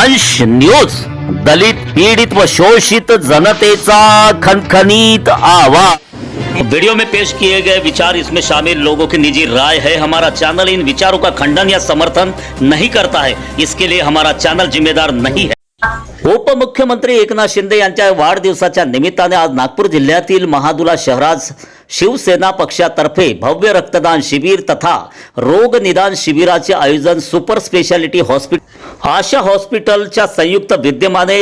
वंश न्यूज, दलित पीड़ित व शोषित जनतेचा खनखनीत आवाज। वीडियो में पेश किए गए विचार इसमें शामिल लोगों की निजी राय है। हमारा चैनल इन विचारों का खंडन या समर्थन नहीं करता है। इसके लिए हमारा चैनल जिम्मेदार नहीं है। उपमुख्यमंत्री एकनाथ शिंदे यांच्या वाढदिवसाच्या निमित्ताने आज नागपूर जिल्ह्यातील महादुला शहरात शिवसेना पक्षातर्फे भव्य रक्तदान शिबिर तथा रोग निदान शिबिराचे आयोजन सुपर स्पेशालिटी हॉस्पिटल आशा हॉस्पिटलच्या संयुक्त विद्यमाने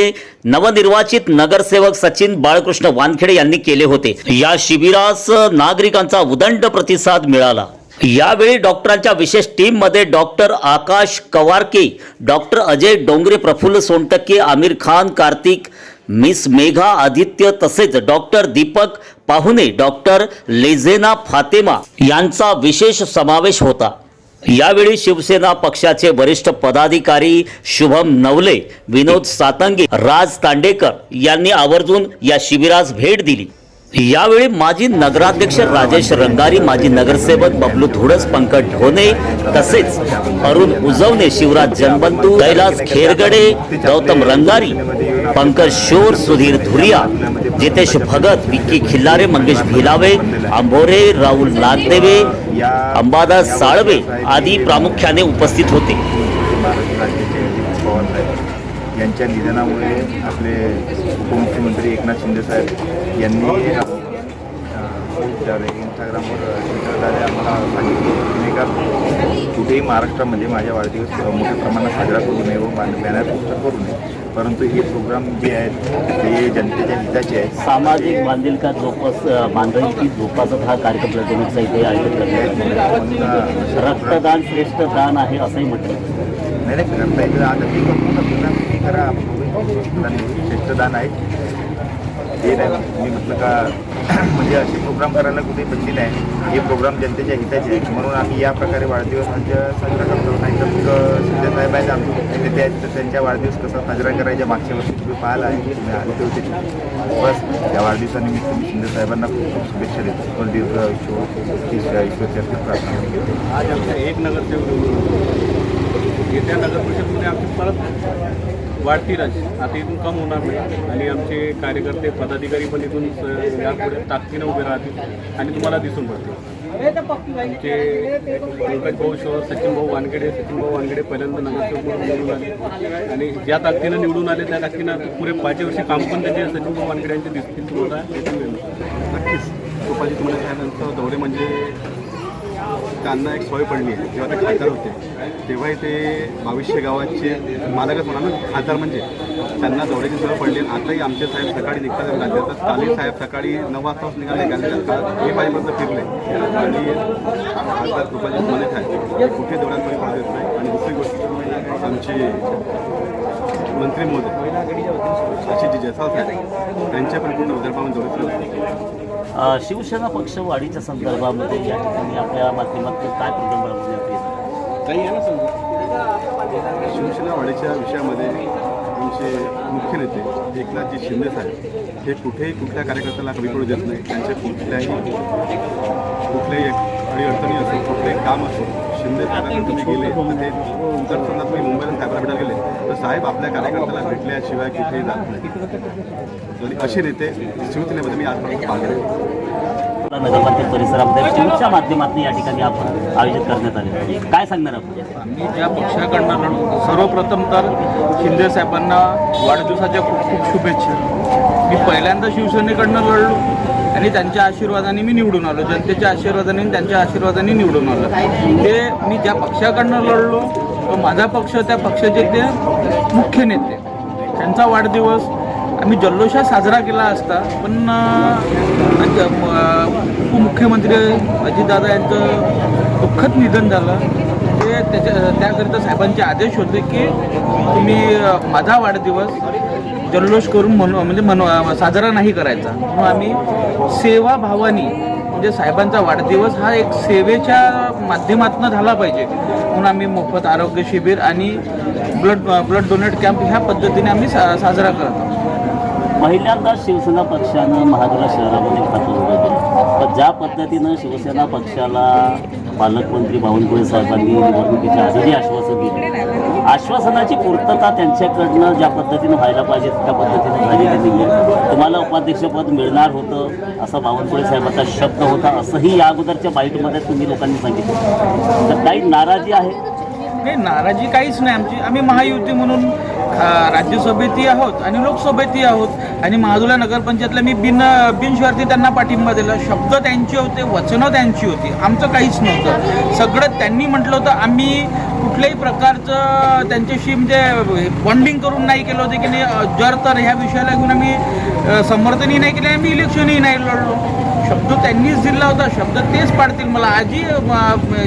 नवनिर्वाचित नगरसेवक सचिन बाळकृष्ण वानखेडे यांनी केले होते। या शिबिरास नागरिकांचा उदंड प्रतिसाद मिळाला। यावेळी डॉक्टरांच्या विशेष टीम मध्ये डॉक्टर आकाश कवारके, डॉक्टर अजय डोंगरे, प्रफुल्ल सोनटक्के, आमिर खान, कार्तिक, मिस मेघा आदित्य तसेच डॉक्टर दीपक पाहुणे, डॉक्टर लेझेना फातेमा यांचा विशेष समावेश होता। यावेळी शिवसेना पक्षाचे वरिष्ठ पदाधिकारी शुभम नवले, विनोद सातंगे, राज तांडेकर यांनी आवर्जून या शिबिरास भेट दिली। यावेळी माजी नगराध्यक्ष राजेश रंगारी, माजी नगरसेवक बबलू धुडस, पंकज ढोणे तसेच अरुण उजवणे, शिवराज जनबंधू, कैलास खेरगडे, गौतम रंगारी, पंकज शोर, सुधीर धुरिया, जितेश भगत, विक्की खिल्लारे, मंगेश भिलावे, अंभोरे, राहुल नागदेवे, अंबादास साळवे आदी प्रामुख्याने उपस्थित होते। यांच्या निधनामुळे आपले उपमुख्यमंत्री एकनाथ शिंदे साहेब यांनी इंस्टाग्रामवर ट्विटरद्वारे आम्हाला सांगितलं की का कुठेही महाराष्ट्रामध्ये माझ्या वाढदिवस मोठ्या प्रमाणात साजरा करू नये व बॅनर पोस्टर करू नये, परंतु हे प्रोग्राम जे आहेत ते जनतेच्या हिताचे आहेत। सामाजिक बांधिलका बांधिलकी जोपासत हा कार्यक्रम लढवण्याचा इथे आयोजित करण्यात रक्तदान श्रेष्ठ दान आहे असंही म्हटलं। नाही करता येईल, आता ते करून करा, श्रेष्ठदान आहे ते नाही। मी म्हटलं का म्हणजे असे प्रोग्राम करायला कुठे बंदी नाही, हे प्रोग्राम जनतेच्या हिताचे आहे म्हणून आम्ही या प्रकारे वाढदिवस साजरा करतो। नाही तर मग शिंदे साहेब आहेत आमचे ते त्यांच्या वाढदिवस कसा साजरा करायच्या मागच्या वर्षी तुम्ही पाहायला आहे, तुम्ही आले होते। बस या वाढदिवसानिमित्त मी शिंदे साहेबांना खूप खूप शुभेच्छा देतो और दीर्घ ईश्वरचरणी प्रार्थना। आज आमच्या एक नगरसेवक येत्या नगर परिषदेमध्ये आमची परत वाढतीलच, आता इथून कम होणार नाही आणि आमचे कार्यकर्ते पदाधिकारी पण इथून यापुढे ताकदीनं उभे राहतील आणि तुम्हाला दिसून पडतील। आमचे पंकज भाऊ शोर, सचिन भाऊ वानखेडे पहिल्यांदा नगरसेवक निवडून आले आणि ज्या ताकदीनं निवडून आले त्या ताकदीनं पुरे 5 वर्षी काम पण त्याचे सचिन भाऊ वानखेडे यांचे दिसतील तुम्हाला। नक्कीच कृपाजी तुम्हाला त्यानंतर दौरे म्हणजे त्यांना एक सवय पडली आहे। जेव्हा ते खासदार होते तेव्हाही ते 2200 गावाचे मालकच म्हणा ना, खासदार म्हणजे त्यांना दौऱ्याची सवय पडली। आताही आमचे साहेब सकाळी निघतात राज्यात, काली साहेब सकाळी 9 वाजताच निघाले, हे पाहिजेपर्यंत फिरले आणि खासदार कृपाजी म्हणत आहे कुठे दौऱ्यांमध्ये भाग देत नाही। आणि दुसरी गोष्ट आमचे मंत्री महोदय अशी जयस्वाल साहेब त्यांच्या पण पूर्ण विदर्भामध्ये दौरे शिवसेना पक्ष वाढीच्या संदर्भामध्ये या ठिकाणी आपल्या माध्यमातून काय प्रोग्राम राबवण्यात येईल? काही आहे ना समजा शिवसेना वाढीच्या विषयामध्ये आमचे मुख्य नेते एकनाथजी शिंदे साहेब हे कुठेही कुठल्या कार्यकर्त्याला कमी पडू देत नाही। त्यांचे कुठल्याही अडीअडचणी असो, कुठलेही काम असो, शिंदे साहेबांना तुम्ही गेले तर ते जर समजा तुम्ही मुंबईला साहेबांना भेटायला गेले तर साहेब आपल्या कार्यकर्त्याला भेटल्याशिवाय कुठेही जात नाही। आणि असे नेते शिवसेनेमध्ये मी आजपर्यंत पाहिले। नगरपालिका परिसरामध्ये टीमच्या माध्यमातून या ठिकाणी आपण आयोजित करण्यात आले, काय सांगणार आपण? मी त्या पक्षाकडनं लढू, सर्वप्रथम तर शिंदे साहेबांना वाढदिवसाच्या खूप खूप शुभेच्छा। मी पहिल्यांदा शिवसेनेकडनं लढलो आणि त्यांच्या आशीर्वादाने मी निवडून आलो, जनतेच्या आशीर्वादाने त्यांच्या आशीर्वादाने निवडून आलो। ते मी ज्या पक्षाकडनं लढलो तो माझा पक्ष, त्या पक्षाचे ते मुख्य नेते, त्यांचा वाढदिवस आम्ही जल्लोषात साजरा केला असता, पण उपमुख्यमंत्री अजितदादा यांचं दुःखद निधन झालं। ते त्याकरिता साहेबांचे आदेश होते की तुम्ही माझा वाढदिवस जल्लोष करून साजरा नाही करायचा, म्हणून आम्ही सेवाभावानी म्हणजे साहेबांचा वाढदिवस हा एक सेवेच्या माध्यमातून झाला पाहिजे म्हणून आम्ही मोफत आरोग्य शिबिर आणि ब्लड डोनेट कॅम्प ह्या पद्धतीने आम्ही साजरा करतो। पहिल्यांदा शिवसेना पक्षानं महादुला शहरामध्ये खातं उघडलं केलं, पण ज्या पद्धतीनं शिवसेना पक्षाला पालकमंत्री बावनकुळे साहेबांनी निवडणुकीच्या आधी आश्वासन दिले आश्वासनाची पूर्तता त्यांच्याकडनं ज्या पद्धतीनं व्हायला पाहिजे त्या पद्धतीनं झालेली नाही आहे. तुम्हाला उपाध्यक्षपद मिळणार होतं असा बावनकुळे साहेबांचा शब्द होता, असंही या अगोदरच्या बाईटमध्ये तुम्ही लोकांनी सांगितलं. तर काही नाराजी आहे? नाही, नाराजी काहीच नाही आमची. आम्ही महायुती म्हणून राज्यसभेतही आहोत आणि लोकसभेतही आहोत आणि महादुला नगरपंचायतला मी बिनशर्ती त्यांना पाठिंबा दिला. शब्द त्यांचे होते, वचनं त्यांची होती, आमचं काहीच नव्हतं. सगळं त्यांनी म्हटलं होतं. आम्ही कुठल्याही प्रकारचं त्यांच्याशी म्हणजे बॉन्डिंग करून नाही केलं होतं की नाही जर तर ह्या विषयाला घेऊन आम्ही समर्थनही नाही केलं, आम्ही इलेक्शनही नाही लढलो. शब्द त्यांनीच दिला होता, शब्द तेच पाडतील. मला आजही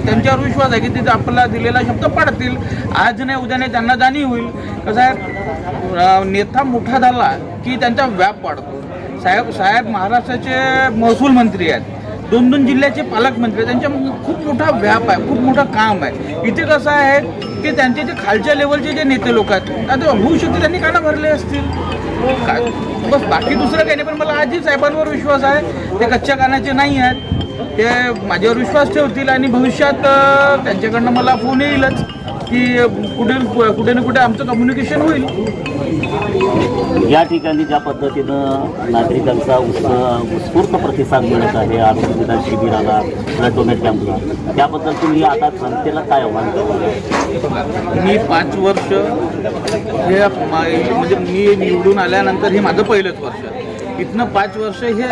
त्यांच्यावर विश्वास आहे की ते आपला दिलेला शब्द पाडतील. आज नाही उद्या नाही त्यांना जाणीव होईल. कसं आहे, नेता मोठा झाला की त्यांचा व्याप वाढतो. साहेब महाराष्ट्राचे महसूल मंत्री आहेत, 2 जिल्ह्याचे पालकमंत्री, त्यांच्या खूप मोठा व्याप आहे, खूप मोठं काम आहे. इथे कसं आहे की त्यांचे जे खालच्या लेवलचे जे नेते लोक आहेत आता होऊ शकते त्यांनी कानं भरले असतील काय, बस बाकी दुसरं काही नाही. पण मला आजही साहेबांवर विश्वास आहे, ते कच्च्या कानाचे नाही आहेत, ते माझ्यावर विश्वास ठेवतील आणि भविष्यात त्यांच्याकडनं मला फोन येईलच की कुठे ना कुठे आमचं कम्युनिकेशन होईल. या ठिकाणी ज्या पद्धतीनं नागरिकांचा उत्स्फूर्त प्रतिसाद मिळत आहे आरोग्य निदान शिबिराला, ब्लड डोनेट कॅम्पला, त्याबद्दल तुम्ही आता जनतेला काय आव्हान करता? मी 5 वर्ष हे म्हणजे मी निवडून आल्यानंतर हे माझं पहिलंच वर्ष. इथनं 5 वर्ष हे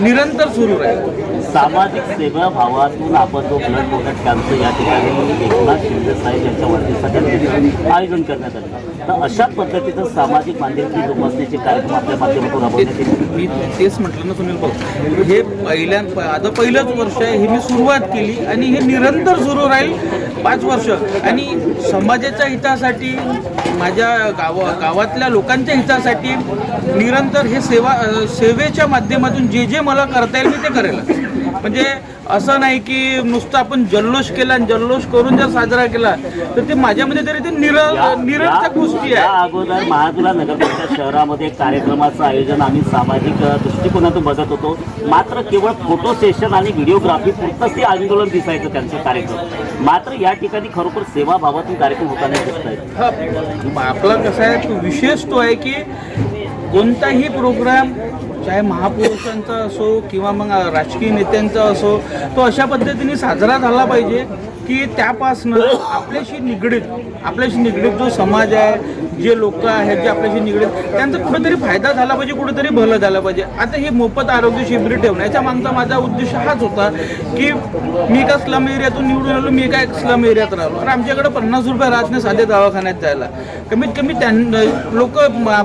निरंतर सुरू राहील. सामाजिक सेवा भावातून आपण जो ब्लड डोनेट कॅम्पचं या ठिकाणी एकनाथ शिंदे साहेब यांच्या वाढदिवसासाठी आयोजन करण्यात आलं, तर अशा पद्धतीचं सामाजिक बांधिलकी जोपासण्याचे कार्यक्रम आपल्या माध्यमातून राबवण्यात येतील. मी तेच म्हटलं ना सुनील भाऊ, हे आता पहिलंच वर्ष आहे, हे मी सुरुवात केली आणि हे निरंतर सुरू राहील 5 वर्ष. आणि समाजाच्या हितासाठी, माझ्या गावातल्या लोकांच्या हितासाठी निरंतर हे सेवेच्या माध्यमातून जे मला करता येईल मी ते करेल. म्हणजे असं नाही की नुसतं आपण जल्लोष केला आणि जल्लोष करून जर साजरा केला तर ते माझ्यामध्ये तरी ते निरर्थक गोष्टी या आहे. अगोदर महादुला नगरपंचायत शहरामध्ये कार्यक्रमाचं आयोजन आम्ही सामाजिक दृष्टिकोनातून बघत होतो, मात्र केवळ फोटो सेशन आणि व्हिडिओग्राफी पुरतंच ते आंदोलन दिसायचं त्यांचं कार्यक्रम. मात्र या ठिकाणी खरोखर सेवाभावातून कार्यक्रम होताना दिसत आहेत. आपला कसा आहे विशेष तो आहे की कोणताही प्रोग्राम चाहे महापुरुषांचा असो किंवा मग राजकीय नेत्यांचा असो, तो अशा पद्धतीने साजरा झाला पाहिजे की त्यापासनं आपल्याशी निगडीत जो समाज आहे, जे लोक आहेत जे आपल्याशी निगडीत, त्यांचा कुठेतरी फायदा झाला पाहिजे, कुठेतरी भलं झालं पाहिजे. आता हे मोफत आरोग्य शिबिर ठेवण्याच्या मागचा माझा उद्देश हाच होता की मी का स्लम एरियातून निवडून आलो, मी काय स्लम एरियात राहिलो आणि आमच्याकडे 50 रुपये राहत नाही साधे दवाखान्यात जायला. कमीत कमी लोक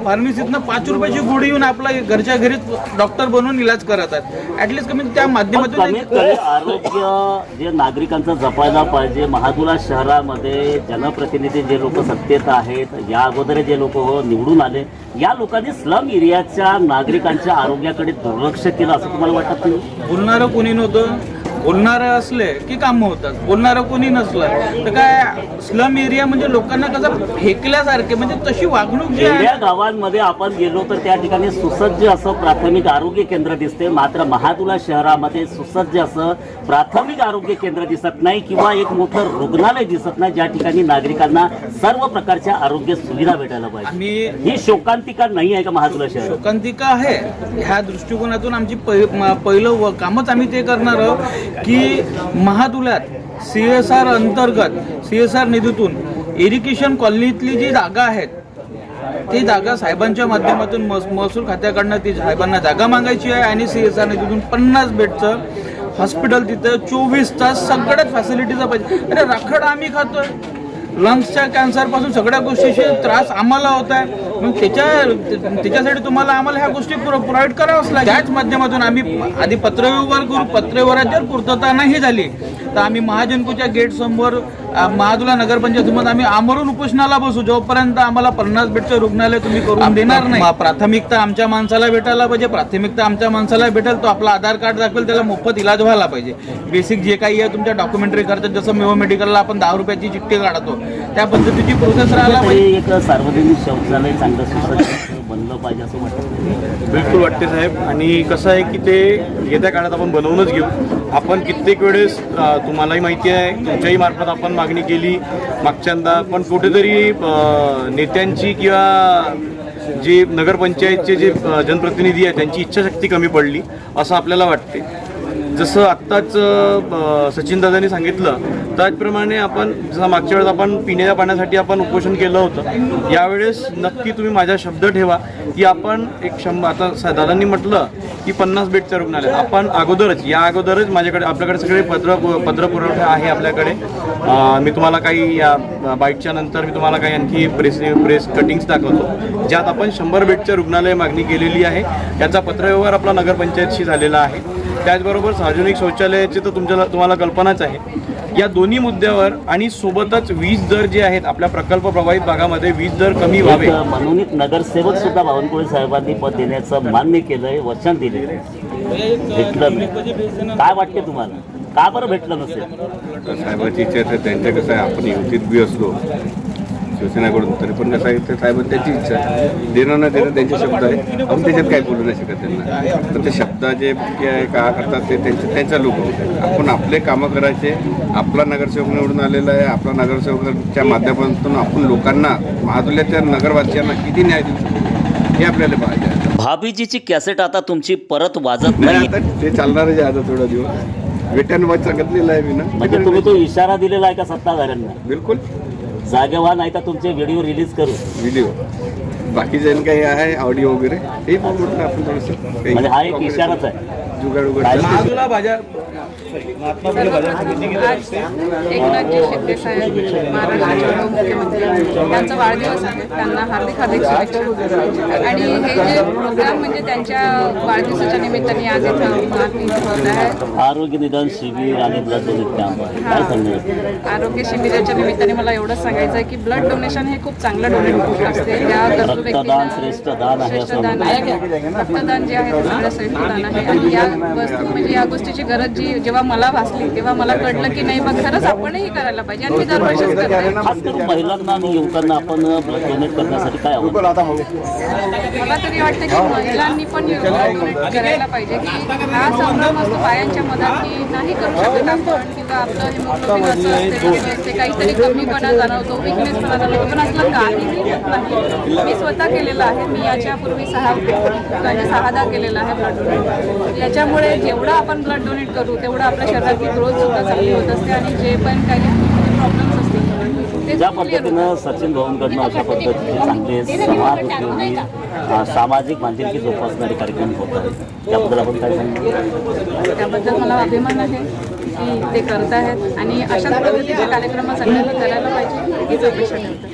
फार्मसीतनं 5 रुपयाची गोळी येऊन आपला घरच्या घरी डॉक्टर बनवून इलाज करत आहेत. ॲटलिस्ट कमी त्या माध्यमातून आरोग्य जे नागरिकांचं जपायला पाहिजे. महादुला शहरामध्ये जनप्रतिनिधी जे लोक सत्तेत आहेत, या अगोदर जे लोक निवडून आले, या लोकांनी स्लम एरियाच्या नागरिकांच्या आरोग्याकडे दुर्लक्ष केलं असं तुम्हाला वाटत नाही? बोलणारं कोणी नव्हतं, बोलणारं असले की कामं होतात, बोलणारं कोणी नसलं तर काय. स्लम एरिया म्हणजे लोकांना कसं फेकल्यासारखे, म्हणजे तशी वागणूक जी आहे. या गावांमध्ये आपण गेलो तर त्या ठिकाणी सुसज्ज असं प्राथमिक आरोग्य केंद्र दिसते, मात्र महादुला शहरामध्ये सुसज्ज असं प्राथमिक आरोग्य केंद्र दिसत नाही किंवा एक मोठं रुग्णालय दिसत नाही ज्या ठिकाणी नागरिकांना सर्व प्रकारच्या आरोग्य सुविधा भेटायला पाहिजे. ही शोकांतिका नाही आहे का महादुला शहर? शोकांतिका आहे. ह्या दृष्टिकोनातून आमची पहिलं कामच आम्ही ते करणार आहोत की महादुल्यात CSR अंतर्गत CSR निधीतून इरिगेशन कॉलनीतली जी जागा आहेत ती जागा साहेबांच्या माध्यमातून महसूल खात्याकडनं ती साहेबांना जागा मागायची आहे आणि CSR निधीतून 50 बेडचं हॉस्पिटल तिथं 24 तास सगळ्याच फॅसिलिटीचा पाहिजे. अरे राखड आम्ही खातोय, लंग्सच्या कॅन्सरपासून सगळ्या गोष्टीचे त्रास आम्हाला होत आहे, मग त्याच्यासाठी तुम्हाला आम्हाला ह्या गोष्टी प्रोव्हाइड करावंच लागेल. त्याच माध्यमातून आम्ही आधी पत्रव्यवहार करू, पत्रव्यवहारात जर पूर्तता नाही झाली तर आम्ही महाजनकोच्या गेट समोर महादुला नगरपंचायतीमध्ये आम्ही आमरण उपोषणाला बसू जोपर्यंत आम्हाला 50 बेडचं रुग्णालय तुम्ही करून देणार नाही. प्राथमिकता आमच्या माणसाला भेटायला पाहिजे, प्राथमिकता आमच्या माणसाला भेटेल, तो आपला आधार कार्ड दाखवेल, त्याला मोफत इलाज व्हायला पाहिजे. बेसिक जे काही आहे तुमच्या डॉक्युमेंटरी करतात, जसं मेओ मेडिकलला आपण 10 रुपयाची चिठ्ठी काढतो त्या पद्धतीची प्रोसेस राहायला पाहिजे. एक सार्वजनिक शौचालय चांगलं सुसज्ज बनलं पाहिजे असं वाटतं? बिलकुल वाटते साहेब. आणि कसं आहे की ते येत्या काळात आपण बनवूनच घेऊ. आपण कित्येक वेळेस तुम्हालाही माहिती आहे, तुमच्याही मार्फत आपण मागणी केली मागच्यांदा, पण कुठेतरी नेत्यांची किंवा जे नगरपंचायतचे जे जनप्रतिनिधी आहेत त्यांची इच्छाशक्ती कमी पडली असं आपल्याला वाटते. जसं आत्ताच सचिनदादांनी सांगितलं त्याचप्रमाणे आपण जसं मागच्या वेळेस आपण पिण्याच्या पाण्यासाठी आपण उपोषण केलं होतं, यावेळेस नक्की तुम्ही माझा शब्द ठेवा की आपण एक 100, आता दादांनी म्हटलं की 50 बेडचं रुग्णालय, आपण या अगोदरच माझ्याकडे आपल्याकडे सगळे पत्र पुरवठा आहे आपल्याकडे. मी तुम्हाला काही या बाईटच्या नंतर मी तुम्हाला काही आणखी प्रेस कटिंग्स दाखवतो ज्यात आपण 100 बेडचं रुग्णालय मागणी केलेली आहे. याचा पत्रव्यवहार आपला नगरपंचायतशी झालेला आहे. त्याचबरोबर सार्वजनिक शौचालयाची तर तुम्हाला कल्पनाच आहे. या दोन्ही मुद्द्यावर आणि सोबतच वीज दर जे आहेत आपल्या प्रकल्प प्रभावित भागामध्ये वीज दर कमी व्हावे मनोनीत नगरसेवक सुद्धा बावनकुळे साहेबांनी पद देण्याचं मान्य केलंय, वचन दिले, भेटलं नाही. काय वाटते तुम्हाला, का बरं भेटलं नसेल? साहेबांची इच्छा आहे, त्यांच्या कसं आहे, आपण युतीत बी असलो शिवसेनेकडून तरी पण कसं आहे ते साहेबांची त्यांची इच्छा आहे, देणं न देणं त्यांचे शब्द आहे, आपण त्याच्यात काही बोलू नाही शकत त्यांना. तर ते शब्द जे का करतात ते त्यांच्या लोक, आपण आपले कामं करायचे. आपला नगरसेवक निवडून आलेला आहे, आपला नगरसेवकाच्या माध्यमातून आपण लोकांना महादुल्याच्या नगरवासियांना किती न्याय देऊ शकतो हे आपल्याला पाहिजे आहे. भाभीजीची कॅसेट आता तुमची परत वाजत नाही नाही, आता ते चालणारच आहे आता थोडा दिवस. वेट्यान वाच सांगितलेलं आहे मी ना, म्हणजे तुम्ही तो इशारा दिलेला आहे का सत्ताधाऱ्यांना? बिलकुल जागे व्हा, नाही तर तुमचे व्हिडिओ रिलीज करू. व्हिडिओ बाकीचे काही आहे ऑडिओ वगैरे हे पण म्हटलं आपण थोडंसं म्हणजे हा एक इशाराच आहे. जुगाड वगैरे महादुला बाजार महात्मा फुले बाजार समिती आज एकनाथजी शिंदे साहेब महाराष्ट्राचे उपमुख्यमंत्री यांचा वाढदिवस आहे. त्यांना हार्दिक शुभेच्छा. आणि हे जे प्रोग्राम म्हणजे त्यांच्या वाढदिवसाच्या निमित्ताने आज इथं होत आहे. आरोग्य निदान शिबिर आणि ब्लड डोनेट कॅम्प आहे, काय सांगणार? आरोग्य शिबिराच्या निमित्ताने मला एवढंच सांगायचं आहे की ब्लड डोनेशन हे खूप चांगलं डोनेट गोष्ट असते. या गरजू रक्तदान श्रेष्ठ दान आहे असं श्रेष्ठदान आहे. रक्तदान जे आहे ते सगळं श्रेष्ठदान आहे. आणि या वस्तू म्हणजे या गोष्टीची गरज जी जेव्हा मला भासली तेव्हा मला कळलं की नाही मग खरंच आपणही करायला पाहिजे. आणि मी दरवर्षीच करते. खास करून महिलांना आणि युवकांना आपण ब्लड डोनेट करण्यासाठी काय आवडतं? मला तरी वाटतं की महिलांनी पण डोनेट करायला पाहिजे की हा संभ्रम असतो बायांच्या मधात की नाही करू शकत आपण किंवा आपलं हिमोग्लोबिन असं असते काहीतरी कमीपणा जाणवतो, विकनेसपणा जाणवतो, पण असलं काहीही होत नाही. मी स्वतः केलेलं आहे. मी याच्यापूर्वी 6दा केलेला आहे ब्लड डोनेट. याच्यामुळे जेवढं आपण ब्लड डोनेट करू तेवढं आपल्या शरीरातली ग्रोथ सुद्धा चांगली होत असते आणि जे पण काही प्रॉब्लेम्स असतील ते ज्या पद्धतीनं सचिन भाऊंकडनं अशा पद्धतीचे चांगले समाज उपयोगी सामाजिक मांधिलकी जोपासणारे कार्यक्रम होत आहेत, त्याबद्दल आपण काय सांगतो? त्याबद्दल मला अभिमान आहे की ते करत आहेत आणि अशाच पद्धतीचे कार्यक्रम सगळ्यांना करायला पाहिजे हीच अपेक्षा करते.